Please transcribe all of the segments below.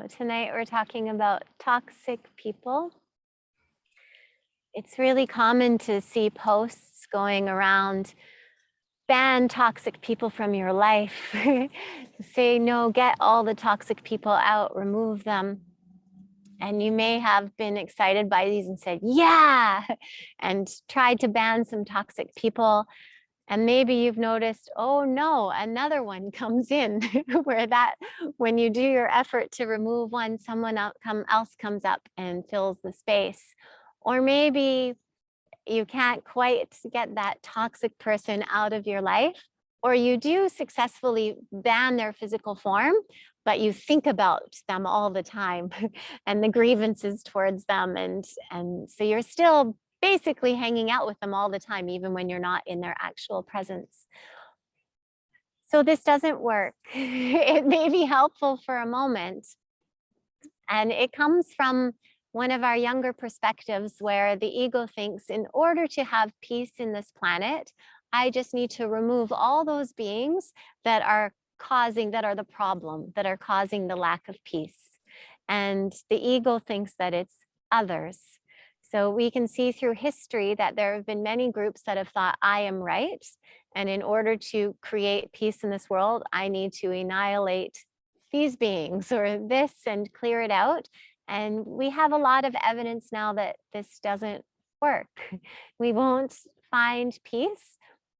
tonight we're talking about toxic people. It's really common to see posts going around, ban toxic people from your life. Say no, get all the toxic people out, remove them. And you may have been excited by these and said, yeah, and tried to ban some toxic people. And maybe you've noticed, oh no, another one comes in where that when you do your effort to remove one, someone else comes up and fills the space. Or maybe you can't quite get that toxic person out of your life, or you do successfully ban their physical form, but you think about them all the time and the grievances towards them. And so you're still basically hanging out with them all the time, even when you're not in their actual presence. So this doesn't work. It may be helpful for a moment. And it comes from one of our younger perspectives where the ego thinks, in order to have peace in this planet, I just need to remove all those beings that are the problem, that are causing the lack of peace. And the ego thinks that it's others. So we can see through history that there have been many groups that have thought, I am right. And in order to create peace in this world, I need to annihilate these beings or this and clear it out. And we have a lot of evidence now that this doesn't work. We won't find peace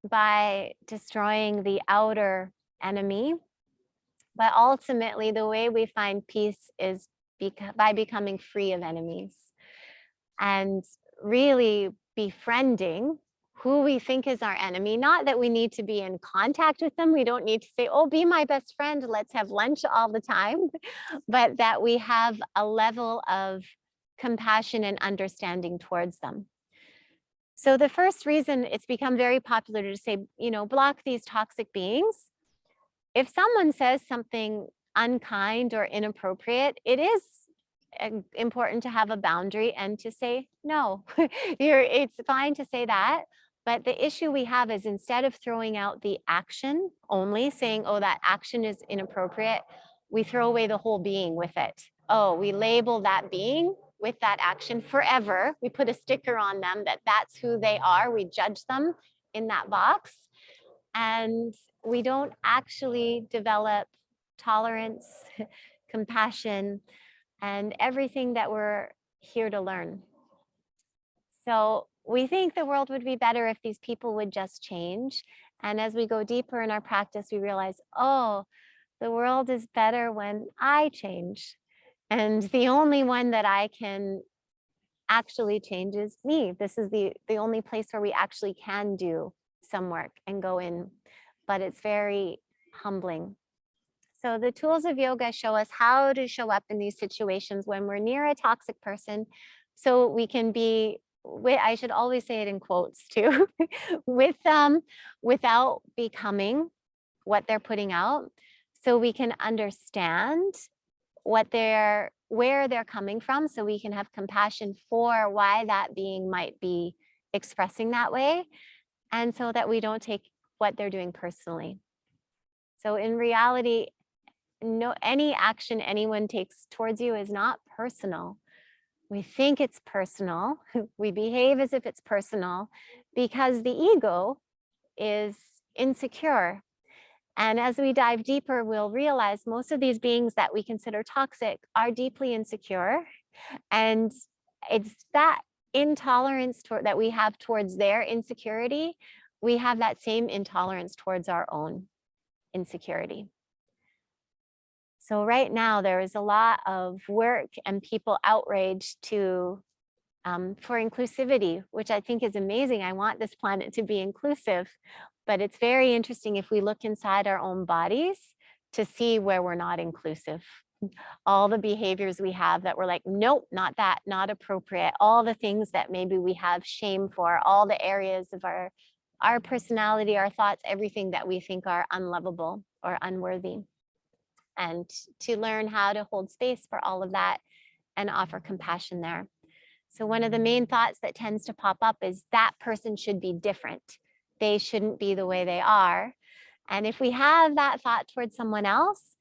by destroying the outer enemy. But ultimately, the way we find peace is by becoming free of enemies and really befriending who we think is our enemy. Not that we need to be in contact with them. We don't need to say, oh, be my best friend, let's have lunch all the time, but that we have a level of compassion and understanding towards them. So the first reason it's become very popular to say, block these toxic beings. If someone says something unkind or inappropriate, it is important to have a boundary and to say no. It's fine to say that. But the issue we have is, instead of throwing out the action only, saying, oh, that action is inappropriate, we throw away the whole being with it. Oh, we label that being with that action forever. We put a sticker on them that that's who they are. We judge them in that box. And we don't actually develop tolerance, compassion, and everything that we're here to learn. So we think the world would be better if these people would just change. And as we go deeper in our practice, we realize, oh, the world is better when I change. And the only one that I can actually change is me. This is the only place where we actually can do some work and go in. But it's very humbling. So the tools of yoga show us how to show up in these situations when we're near a toxic person, so we can be, I should always say it in quotes too, with them without becoming what they're putting out, so we can understand where they're coming from, so we can have compassion for why that being might be expressing that way, and so that we don't take what they're doing personally. So in reality, any action anyone takes towards you is not personal. We think it's personal. We behave as if it's personal because the ego is insecure. And as we dive deeper, we'll realize most of these beings that we consider toxic are deeply insecure. And it's that intolerance that we have towards their insecurity, we have that same intolerance towards our own insecurity. So right now there is a lot of work and people outraged for inclusivity, which I think is amazing. I want this planet to be inclusive, but it's very interesting if we look inside our own bodies to see where we're not inclusive. All the behaviors we have that we're like, nope, not that, not appropriate. All the things that maybe we have shame for, all the areas of our personality, our thoughts, everything that we think are unlovable or unworthy. And to learn how to hold space for all of that and offer compassion there. So one of the main thoughts that tends to pop up is that person should be different. They shouldn't be the way they are. And if we have that thought towards someone else,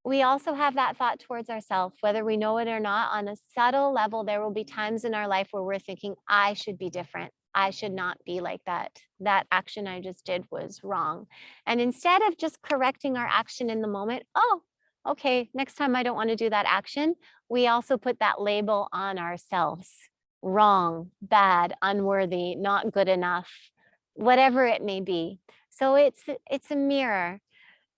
we also have that thought towards ourselves, whether we know it or not. On a subtle level, there will be times in our life where we're thinking, I should be different. I should not be like that. That action I just did was wrong. And instead of just correcting our action in the moment, oh, okay, next time I don't want to do that action, we also put that label on ourselves. Wrong, bad, unworthy, not good enough, whatever it may be. So it's a mirror.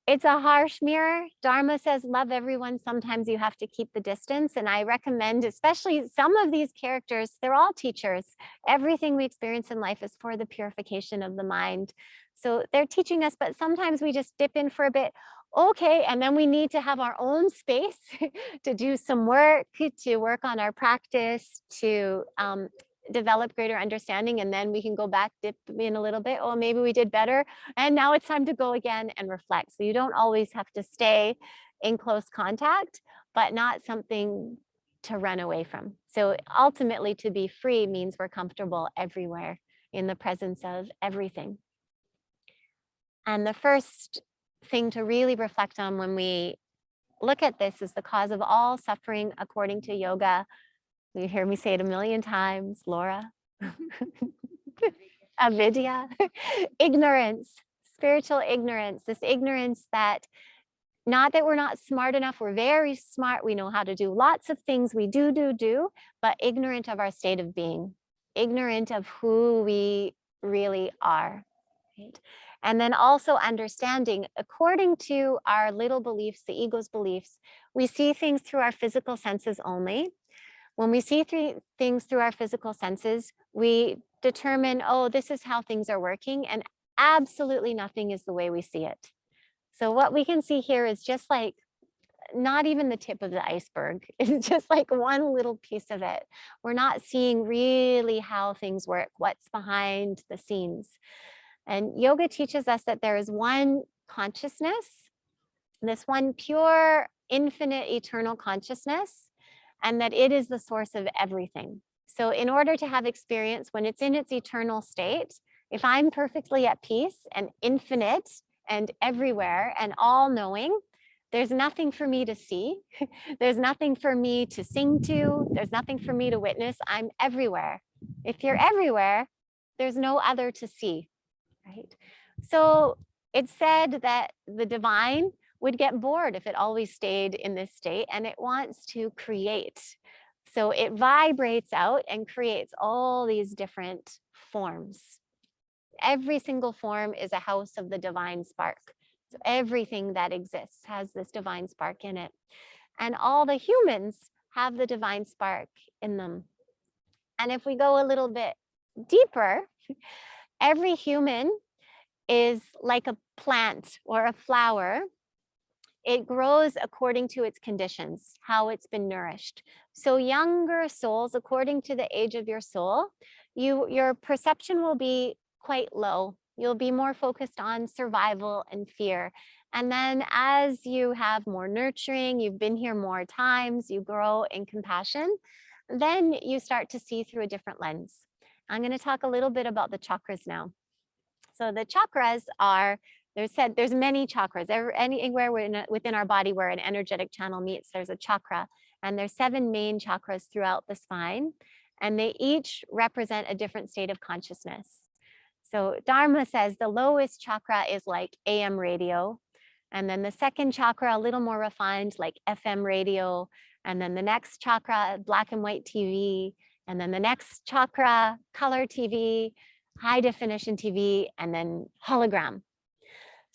It's a harsh mirror. Dharma says, love everyone. Sometimes you have to keep the distance. And I recommend, especially some of these characters, they're all teachers. Everything we experience in life is for the purification of the mind. So they're teaching us, but sometimes we just dip in for a bit. Okay, and then we need to have our own space to do some work, to work on our practice, to develop greater understanding, and then we can go back, dip in a little bit. Oh, maybe we did better. And now it's time to go again and reflect. So you don't always have to stay in close contact, but not something to run away from. So ultimately, to be free means we're comfortable everywhere in the presence of everything. And the first thing to really reflect on when we look at this is the cause of all suffering according to yoga. You hear me say it a million times, Laura. Avidya, ignorance, spiritual ignorance, this ignorance that not that we're not smart enough, we're very smart, we know how to do lots of things, we do, but ignorant of our state of being, ignorant of who we really are. Right? And then also understanding, according to our little beliefs, the ego's beliefs, we see things through our physical senses only. When we see things through our physical senses, we determine, oh, this is how things are working, and absolutely nothing is the way we see it. So what we can see here is just like not even the tip of the iceberg. It's just like one little piece of it. We're not seeing really how things work, what's behind the scenes. And yoga teaches us that there is one consciousness, this one pure, infinite, eternal consciousness, and that it is the source of everything. So in order to have experience when it's in its eternal state, if I'm perfectly at peace and infinite and everywhere and all knowing, there's nothing for me to see. There's nothing for me to sing to. There's nothing for me to witness. I'm everywhere. If you're everywhere, there's no other to see, right? So it's said that the divine would get bored if it always stayed in this state, and it wants to create. So it vibrates out and creates all these different forms. Every single form is a house of the divine spark. So everything that exists has this divine spark in it. And all the humans have the divine spark in them. And if we go a little bit deeper, every human is like a plant or a flower. It grows according to its conditions, how it's been nourished. So younger souls, according to the age of your soul, your perception will be quite low. You'll be more focused on survival and fear. And then as you have more nurturing, you've been here more times, you grow in compassion, then you start to see through a different lens. I'm going to talk a little bit about the chakras now. So the chakras are, there's many chakras. Anywhere within our body where an energetic channel meets, there's a chakra. And there's 7 main chakras throughout the spine. And they each represent a different state of consciousness. So Dharma says the lowest chakra is like AM radio. And then the second chakra, a little more refined, like FM radio. And then the next chakra, black and white TV. And then the next chakra, color TV, high definition TV, and then hologram.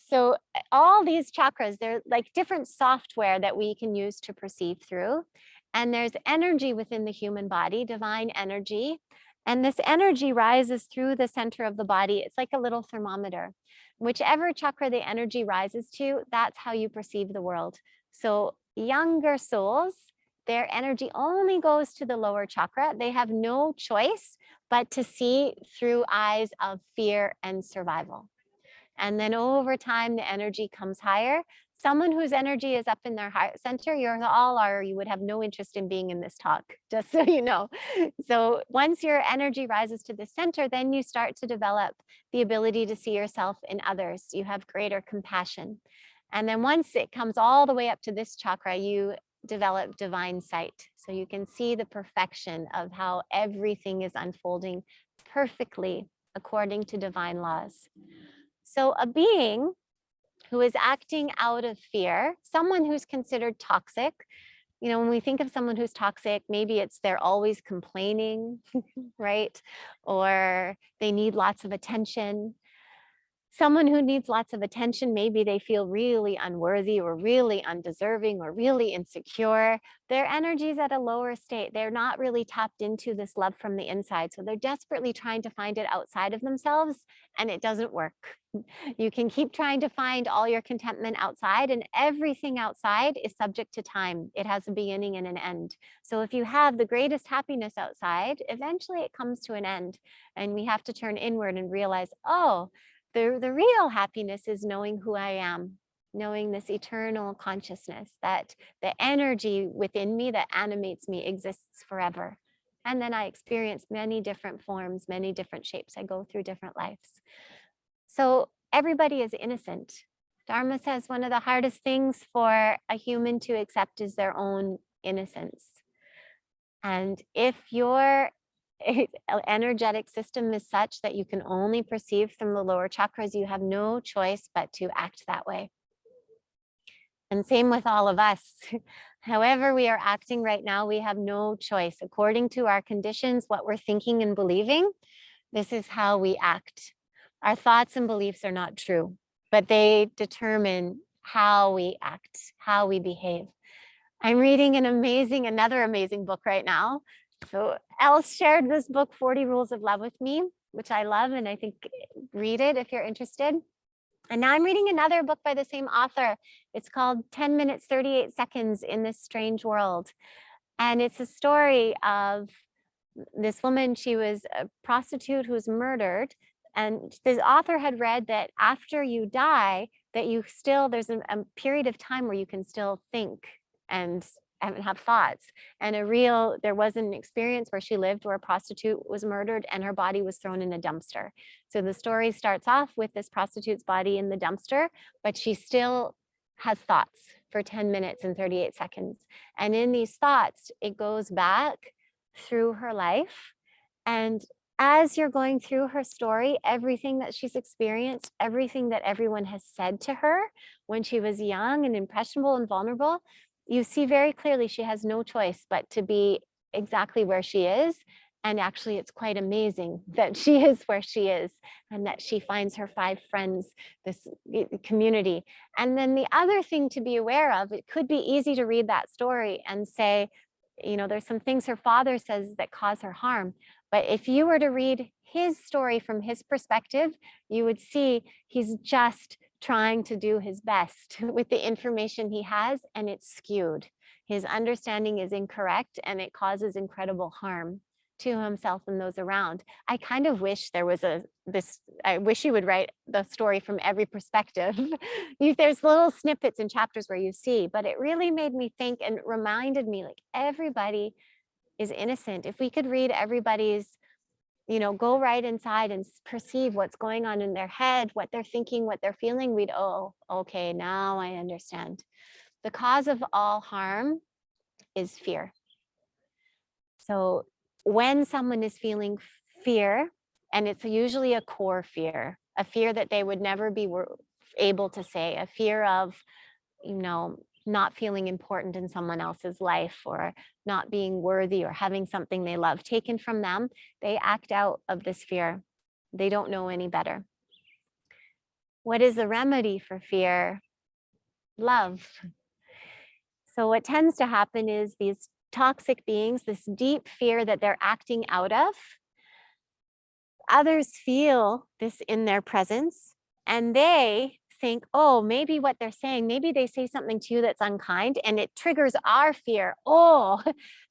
So all these chakras, they're like different software that we can use to perceive through. And there's energy within the human body, divine energy. And this energy rises through the center of the body. It's like a little thermometer. Whichever chakra the energy rises to, that's how you perceive the world. So younger souls, their energy only goes to the lower chakra. They have no choice but to see through eyes of fear and survival. And then over time, the energy comes higher. Someone whose energy is up in their heart center, you would have no interest in being in this talk, just so you know. So once your energy rises to the center, then you start to develop the ability to see yourself in others. You have greater compassion. And then once it comes all the way up to this chakra, you develop divine sight. So you can see the perfection of how everything is unfolding perfectly according to divine laws. So a being who is acting out of fear, someone who's considered toxic, when we think of someone who's toxic, maybe it's they're always complaining, right? Or they need lots of attention. Someone who needs lots of attention, maybe they feel really unworthy or really undeserving or really insecure. Their energy is at a lower state. They're not really tapped into this love from the inside. So they're desperately trying to find it outside of themselves, and it doesn't work. You can keep trying to find all your contentment outside, and everything outside is subject to time. It has a beginning and an end. So if you have the greatest happiness outside, eventually it comes to an end. And we have to turn inward and realize, oh, the real happiness is knowing who I am, knowing this eternal consciousness, that the energy within me that animates me exists forever. And then I experience many different forms, many different shapes. I go through different lives. So everybody is innocent. Dharma says one of the hardest things for a human to accept is their own innocence. And if your energetic system is such that you can only perceive from the lower chakras, you have no choice but to act that way. And same with all of us. However we are acting right now, we have no choice. According to our conditions, what we're thinking and believing, this is how we act. Our thoughts and beliefs are not true, but they determine how we act, how we behave. I'm reading another amazing book right now. So Els shared this book, 40 Rules of Love, with me, which I love, and I think read it if you're interested. And now I'm reading another book by the same author. It's called 10 Minutes, 38 Seconds in This Strange World. And it's a story of this woman. She was a prostitute who was murdered. And the author had read that after you die, that there's a period of time where you can still think and have thoughts. And there was an experience where she lived where a prostitute was murdered and her body was thrown in a dumpster. So the story starts off with this prostitute's body in the dumpster, but she still has thoughts for 10 minutes and 38 seconds. And in these thoughts, it goes back through her life. And as you're going through her story, everything that she's experienced, everything that everyone has said to her when she was young and impressionable and vulnerable, you see very clearly she has no choice but to be exactly where she is. And actually, it's quite amazing that she is where she is and that she finds her 5 friends, this community. And then the other thing to be aware of, it could be easy to read that story and say, there's some things her father says that cause her harm. But if you were to read his story from his perspective, you would see he's just trying to do his best with the information he has, and it's skewed. His understanding is incorrect, and it causes incredible harm to himself and those around. I kind of wish there was I wish you would write the story from every perspective. There's little snippets and chapters where you see, but it really made me think and reminded me, like, everybody is innocent. If we could read everybody's, go right inside and perceive what's going on in their head, what they're thinking, what they're feeling, we'd, oh, okay, now I understand. The cause of all harm is fear. So when someone is feeling fear, and it's usually a core fear, a fear that they would never be able to say, a fear of, not feeling important in someone else's life, or not being worthy, or having something they love taken from them, they act out of this fear. They don't know any better. What is the remedy for fear? Love. So what tends to happen is these toxic beings, this deep fear that they're acting out of, others feel this in their presence, and they think, oh, maybe what they're saying, maybe they say something to you that's unkind, and it triggers our fear. Oh,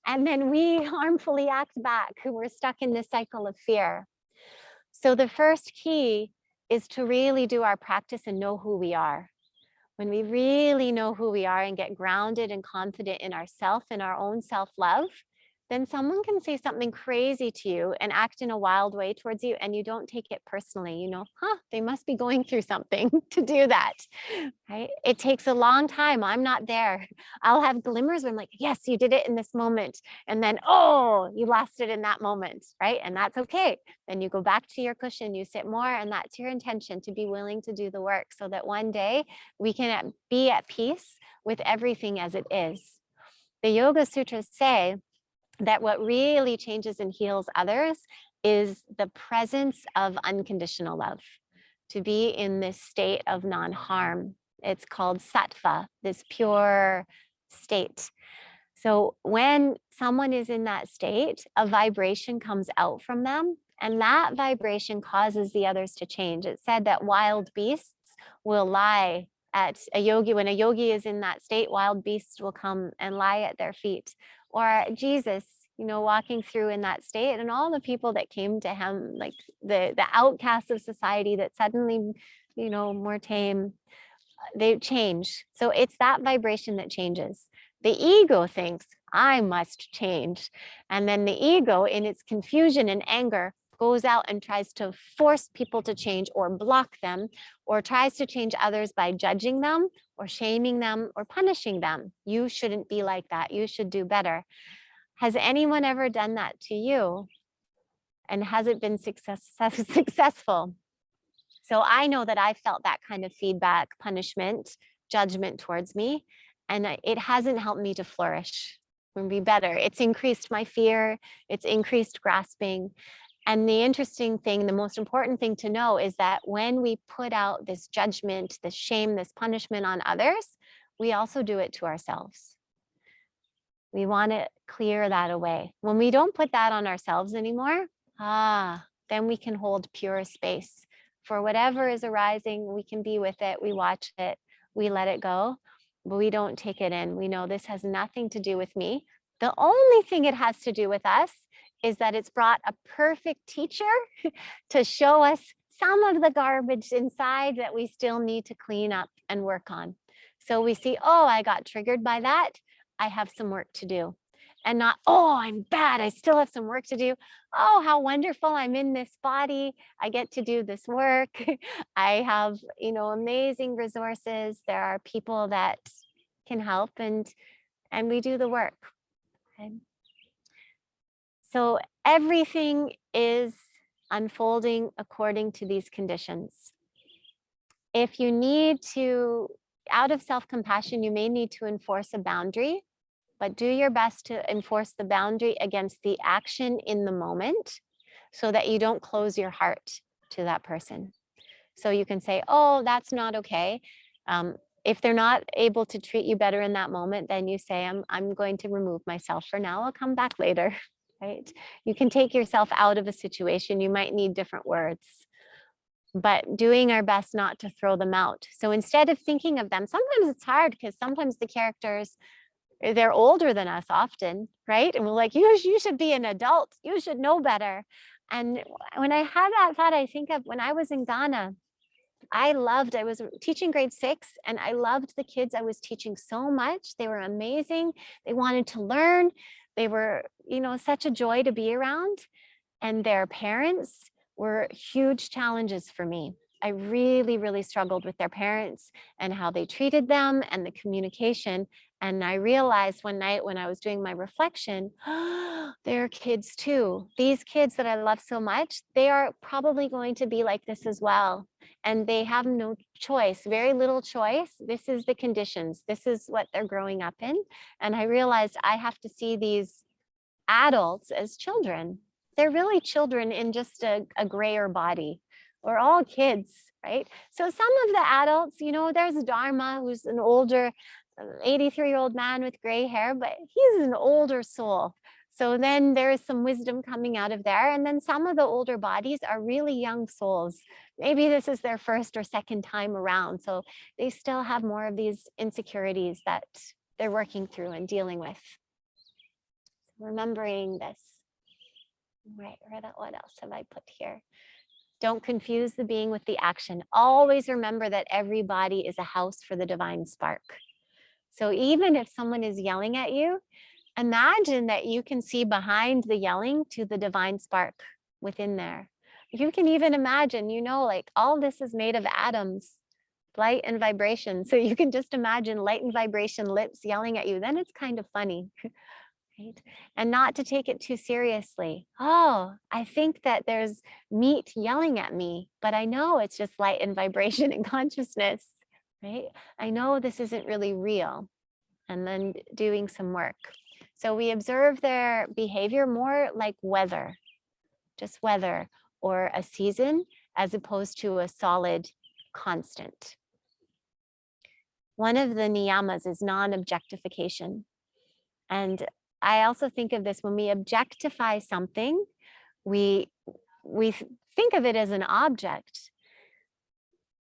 and then we harmfully act back. We're stuck in this cycle of fear. So the first key is to really do our practice and know who we are. When we really know who we are and get grounded and confident in ourself and our own self-love, then someone can say something crazy to you and act in a wild way towards you, and you don't take it personally. You know, they must be going through something to do that, right? It takes a long time. I'm not there. I'll have glimmers where I'm like, yes, you did it in this moment. And then, oh, you lost it in that moment, right? And that's okay. Then you go back to your cushion, you sit more, and that's your intention, to be willing to do the work so that one day we can be at peace with everything as it is. The Yoga Sutras say that what really changes and heals others is the presence of unconditional love, to be in this state of non-harm. It's called sattva, this pure state. So when someone is in that state, a vibration comes out from them, and that vibration causes the others to change. It's said that wild beasts will lie at a yogi. When a yogi is in that state, wild beasts will come and lie at their feet. Or Jesus, walking through in that state, and all the people that came to him, like the outcasts of society that suddenly, more tame, they change. So it's that vibration that changes. The ego thinks, I must change. And then the ego, in its confusion and anger, goes out and tries to force people to change or block them, or tries to change others by judging them or shaming them or punishing them. You shouldn't be like that. You should do better. Has anyone ever done that to you? And has it been successful? So I know that I felt that kind of feedback, punishment, judgment towards me, and it hasn't helped me to flourish and be better. It's increased my fear, it's increased grasping. And the interesting thing, the most important thing to know is that when we put out this judgment, this shame, this punishment on others, we also do it to ourselves. We want to clear that away. When we don't put that on ourselves anymore, then we can hold pure space for whatever is arising. We can be with it, we watch it, we let it go, but we don't take it in. We know this has nothing to do with me. The only thing it has to do with us is that it's brought a perfect teacher to show us some of the garbage inside that we still need to clean up and work on. So we see, I got triggered by that. I have some work to do. And not, I'm bad, I still have some work to do. Oh, how wonderful, I'm in this body, I get to do this work. I have, amazing resources. There are people that can help, and we do the work. Okay. So everything is unfolding according to these conditions. If you need to, out of self-compassion, you may need to enforce a boundary, but do your best to enforce the boundary against the action in the moment so that you don't close your heart to that person. So you can say, that's not okay. If they're not able to treat you better in that moment, then you say, I'm going to remove myself for now. I'll come back later, right? You can take yourself out of a situation. You might need different words, but doing our best not to throw them out. So instead of thinking of them, sometimes it's hard because sometimes the characters, they're older than us often, right? And we're like, you should be an adult. You should know better. And when I had that thought, I think of when I was in Ghana, I was teaching grade 6, and I loved the kids I was teaching so much. They were amazing. They wanted to learn. They were, such a joy to be around. And their parents were huge challenges for me. I really, really struggled with their parents and how they treated them and the communication. And I realized one night when I was doing my reflection, they're kids too. These kids that I love so much, they are probably going to be like this as well. And they have no choice, very little choice. This is the conditions. This is what they're growing up in. And I realized I have to see these adults as children. They're really children in just a grayer body. We're all kids, right? So some of the adults, there's Dharma, who's an older 83-year-old man with gray hair, but he's an older soul. So then there is some wisdom coming out of there. And then some of the older bodies are really young souls. Maybe this is their first or second time around. So they still have more of these insecurities that they're working through and dealing with. Remembering this. Right, what else have I put here? Don't confuse the being with the action. Always remember that every body is a house for the divine spark. So even if someone is yelling at you, Imagine that you can see behind the yelling to the divine spark within there. You can even imagine, like all this is made of atoms, light and vibration. So you can just imagine light and vibration lips yelling at you. Then it's kind of funny, right? And not to take it too seriously. Oh, I think that there's meat yelling at me, but I know it's just light and vibration and consciousness, right? I know this isn't really real. And then doing some work. So we observe their behavior more like weather, just weather or a season, as opposed to a solid constant. One of the niyamas is non-objectification. And I also think of this when we objectify something, we think of it as an object.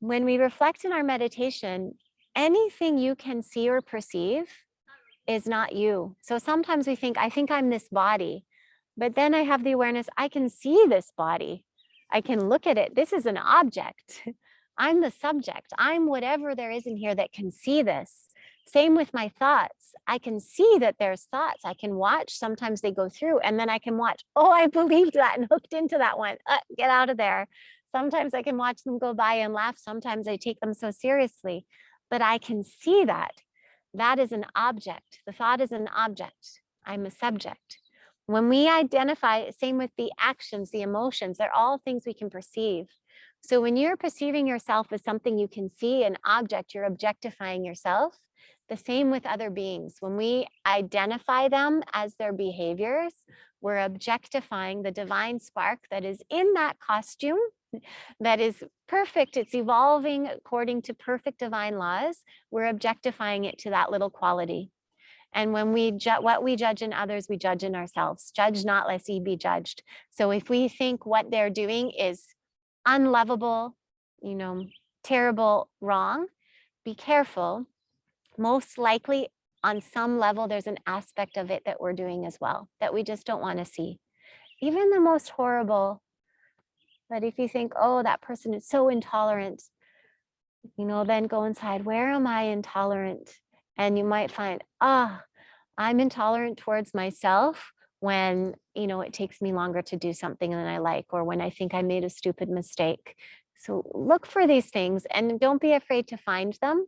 When we reflect in our meditation, anything you can see or perceive is not you. So sometimes we think, I think I'm this body, but then I have the awareness, I can see this body. I can look at it. This is an object. I'm the subject. I'm whatever there is in here that can see this. Same with my thoughts. I can see that there's thoughts. I can watch. Sometimes they go through and then I can watch. Oh, I believed that and hooked into that one. Get out of there. Sometimes I can watch them go by and laugh. Sometimes I take them so seriously, but I can see that. That is an object. The thought is an object. I'm a subject. When we identify, same with the actions, the emotions, they're all things we can perceive. So when you're perceiving yourself as something you can see, an object, you're objectifying yourself. The same with other beings. When we identify them as their behaviors, we're objectifying the divine spark that is in that costume, that is perfect. It's evolving according to perfect divine laws. We're objectifying it to that little quality. And when what we judge in others, we judge in ourselves. Judge not, lest ye be judged. So if we think what they're doing is unlovable, terrible, wrong, be careful. Most likely, on some level, there's an aspect of it that we're doing as well that we just don't want to see. Even the most horrible. But if you think, oh, that person is so intolerant, then go inside, where am I intolerant? And you might find, I'm intolerant towards myself when, it takes me longer to do something than I like, or when I think I made a stupid mistake. So look for these things and don't be afraid to find them.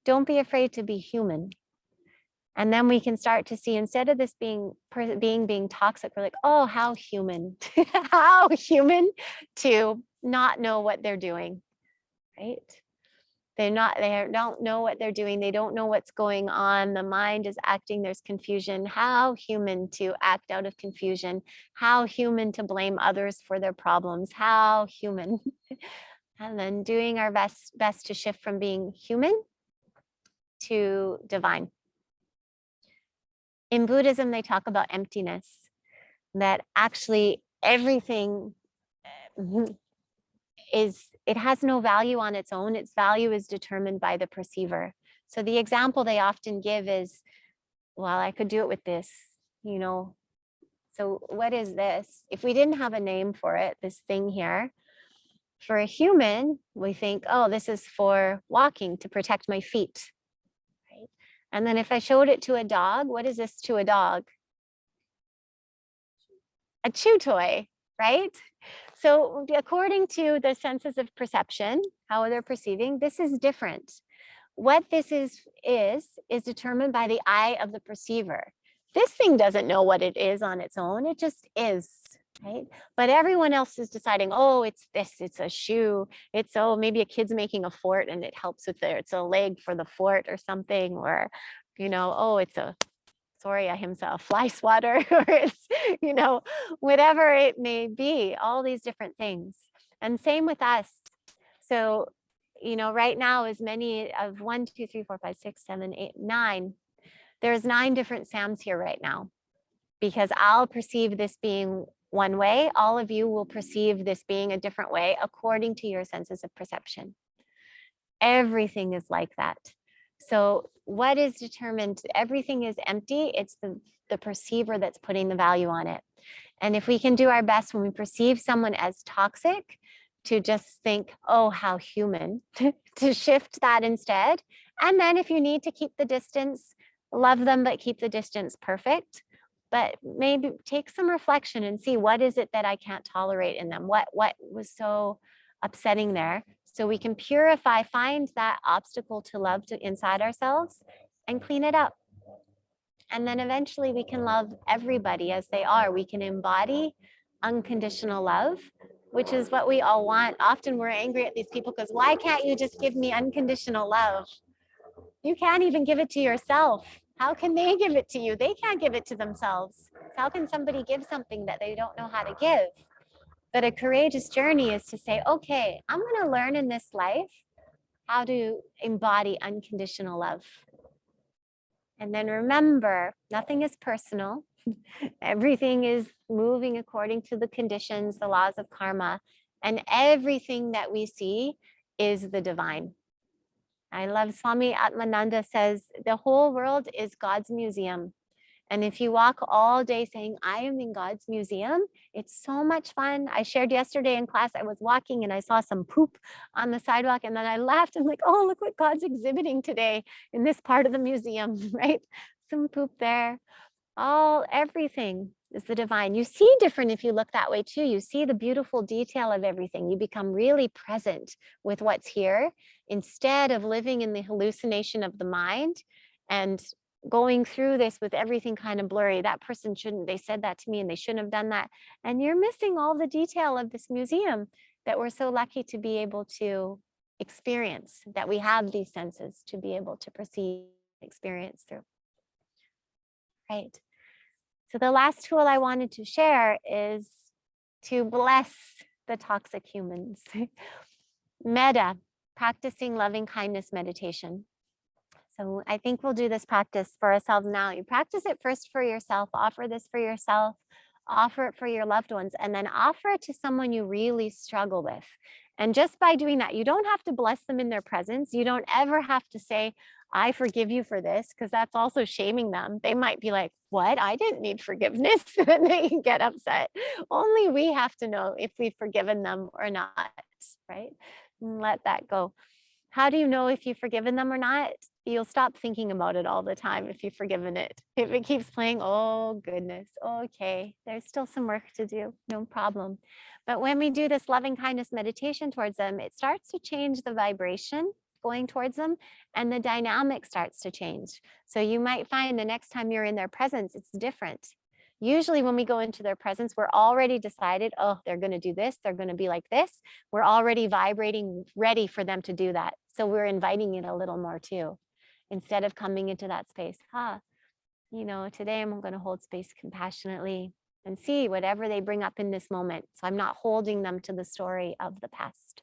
Don't be afraid to be human. And then we can start to see, instead of this being toxic, we're like, oh, how human, how human to not know what they're doing, right? They don't know what they're doing. They don't know what's going on. The mind is acting. There's confusion. How human to act out of confusion. How human to blame others for their problems. How human. And then doing our best to shift from being human to divine. In Buddhism, they talk about emptiness, that actually everything it has no value on its own. Its value is determined by the perceiver. So the example they often give is, well, I could do it with this, So what is this? If we didn't have a name for it, this thing here, for a human, we think, oh, this is for walking, to protect my feet. Right? And then if I showed it to a dog, what is this to a dog? A chew toy, right? So according to the senses of perception, how they're perceiving, this is different. What this is determined by the eye of the perceiver. This thing doesn't know what it is on its own. It just is, right? But everyone else is deciding, oh, it's this, it's a shoe. It's, oh, maybe a kid's making a fort and it helps with it's a leg for the fort or something, or, oh, it's a, sorry, ahimsa, a fly swatter, or it's, whatever it may be, all these different things. And same with us. So, right now, as many of 1, 2, 3, 4, 5, 6, 7, 8, 9, there's 9 different Sams here right now, because I'll perceive this being one way. All of you will perceive this being a different way according to your senses of perception. Everything is like that. So what is determined? Everything is empty. It's the perceiver that's putting the value on it. And if we can do our best when we perceive someone as toxic, to just think, oh, how human, to shift that instead. And then if you need to keep the distance, love them, but keep the distance perfect. But maybe take some reflection and see, what is it that I can't tolerate in them? What was so upsetting there? So we can purify, find that obstacle to love inside ourselves and clean it up. And then eventually we can love everybody as they are. We can embody unconditional love, which is what we all want. Often we're angry at these people because, why can't you just give me unconditional love? You can't even give it to yourself. How can they give it to you? They can't give it to themselves. How can somebody give something that they don't know how to give? But a courageous journey is to say, okay, I'm going to learn in this life how to embody unconditional love. And then remember, nothing is personal. Everything is moving according to the conditions, the laws of karma, and everything that we see is the divine. I love Swami Atmananda says, the whole world is God's museum. And if you walk all day saying, I am in God's museum, it's so much fun. I shared yesterday in class, I was walking and I saw some poop on the sidewalk. And then I laughed. I'm like, oh, look what God's exhibiting today in this part of the museum, right? Some poop there. Everything is the divine. You see different if you look that way too. You see the beautiful detail of everything. You become really present with what's here instead of living in the hallucination of the mind and going through this with everything kind of blurry. That person shouldn't, they said that to me and they shouldn't have done that. And you're missing all the detail of this museum that we're so lucky to be able to experience, that we have these senses to be able to perceive, experience through. Right. So the last tool I wanted to share is to bless the toxic humans. Metta, practicing loving kindness meditation. So I think we'll do this practice for ourselves now. You practice it first for yourself, offer this for yourself, offer it for your loved ones, and then offer it to someone you really struggle with. And just by doing that, you don't have to bless them in their presence. You don't ever have to say, I forgive you for this, because that's also shaming them. They might be like, what? I didn't need forgiveness. And they can get upset. Only we have to know if we've forgiven them or not, right? And let that go. How do you know if you've forgiven them or not? You'll stop thinking about it all the time if you've forgiven it. If it keeps playing, oh goodness, okay, there's still some work to do, no problem. But when we do this loving kindness meditation towards them, it starts to change the vibration going towards them, and the dynamic starts to change. So you might find the next time you're in their presence, it's different. Usually when we go into their presence, we're already decided, oh, they're going to do this, they're going to be like this. We're already vibrating, ready for them to do that. So we're inviting it a little more too, instead of coming into that space. Today I'm going to hold space compassionately and see whatever they bring up in this moment. So I'm not holding them to the story of the past.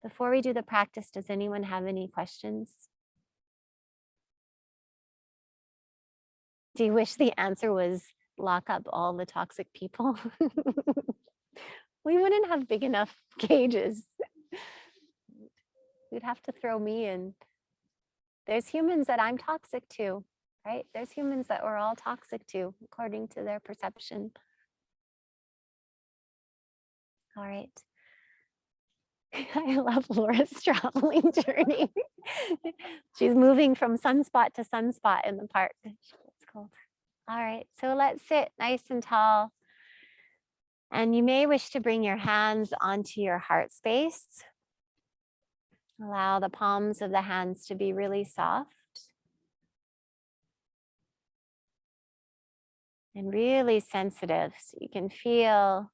Before we do the practice, does anyone have any questions? Do you wish the answer was lock up all the toxic people? We wouldn't have big enough cages. You'd have to throw me in. There's humans that I'm toxic to, right? There's humans that we're all toxic to, according to their perception. All right. I love Laura's traveling journey. She's moving from sunspot to sunspot in the park. It's cold. All right, so let's sit nice and tall. And you may wish to bring your hands onto your heart space. Allow the palms of the hands to be really soft. And really sensitive, so you can feel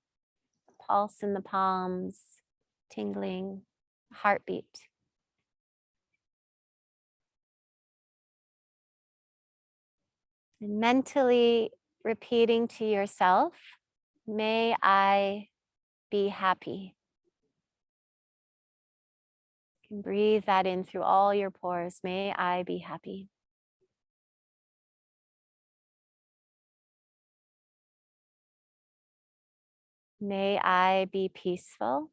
the pulse in the palms, tingling, heartbeat. And mentally repeating to yourself, may I be happy. You can breathe that in through all your pores. May I be happy. May I be peaceful.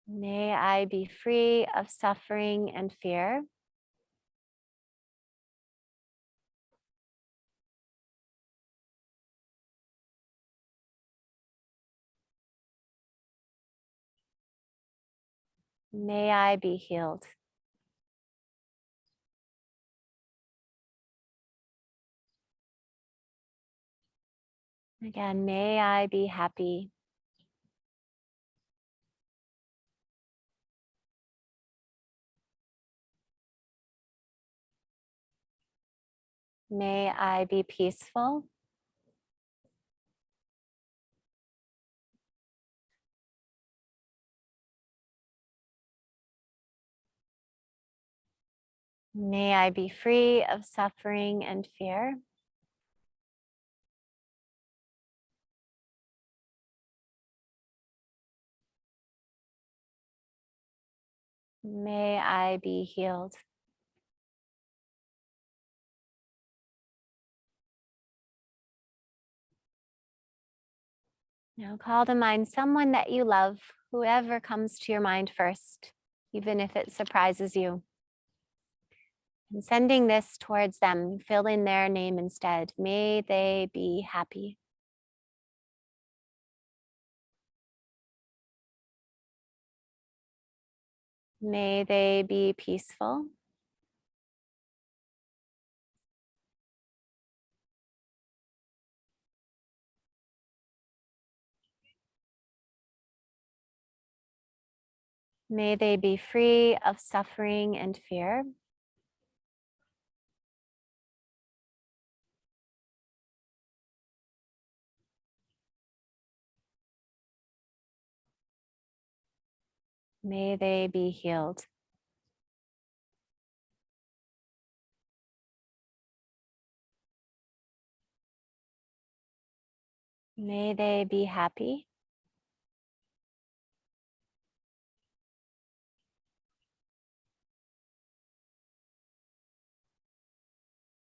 May I be free of suffering and fear. May I be healed. Again, may I be happy. May I be peaceful. May I be free of suffering and fear. May I be healed. Now call to mind someone that you love, whoever comes to your mind first, even if it surprises you. And sending this towards them, fill in their name instead. May they be happy. May they be peaceful. May they be free of suffering and fear. May they be healed. May they be happy.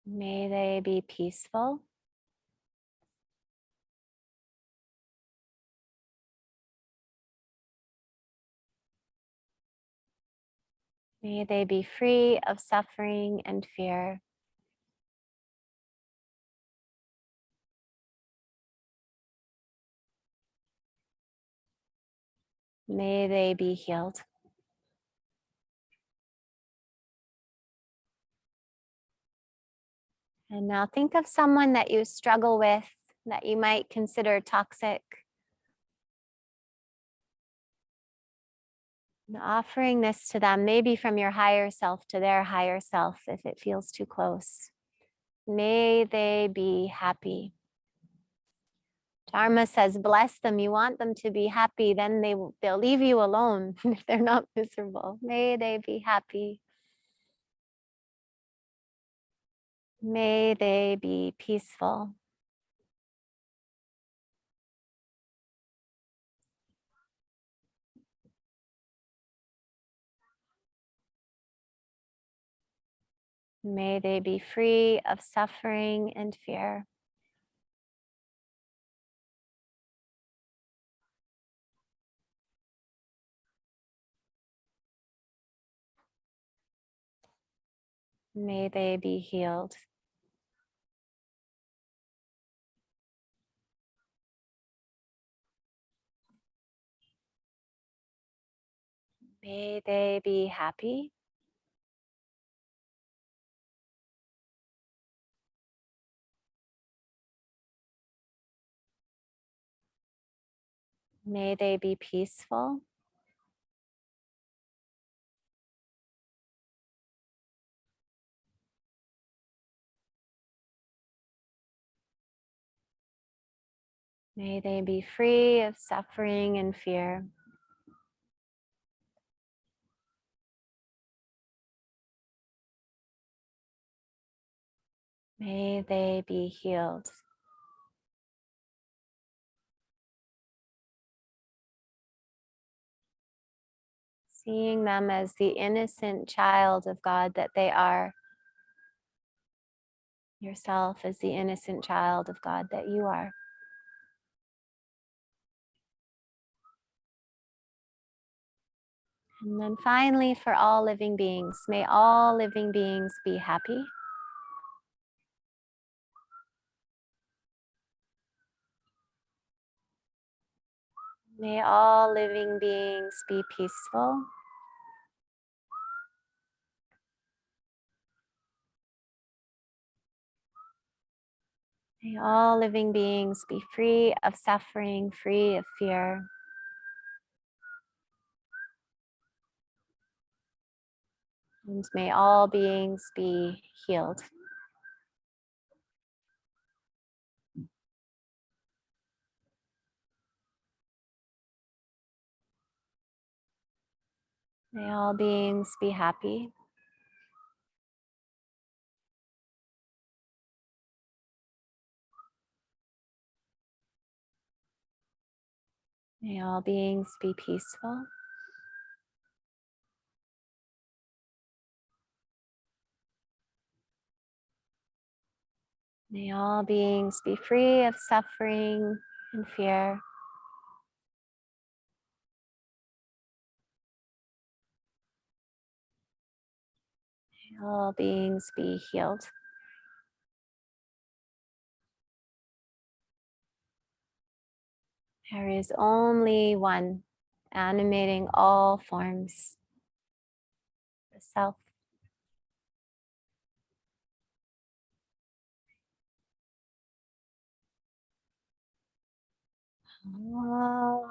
May they be peaceful. May they be free of suffering and fear. May they be healed. And now think of someone that you struggle with, that you might consider toxic. And offering this to them, maybe from your higher self to their higher self, if it feels too close. May they be happy. Dharma says, bless them. You want them to be happy, then they'll leave you alone if they're not miserable. May they be happy. May they be peaceful. May they be free of suffering and fear. May they be healed. May they be happy. May they be peaceful. May they be free of suffering and fear. May they be healed. Seeing them as the innocent child of God that they are. Yourself as the innocent child of God that you are. And then finally, for all living beings, may all living beings be happy. May all living beings be peaceful. May all living beings be free of suffering, free of fear. And may all beings be healed. May all beings be happy. May all beings be peaceful. May all beings be free of suffering and fear. May all beings be healed. There is only one animating all forms, the self. Om.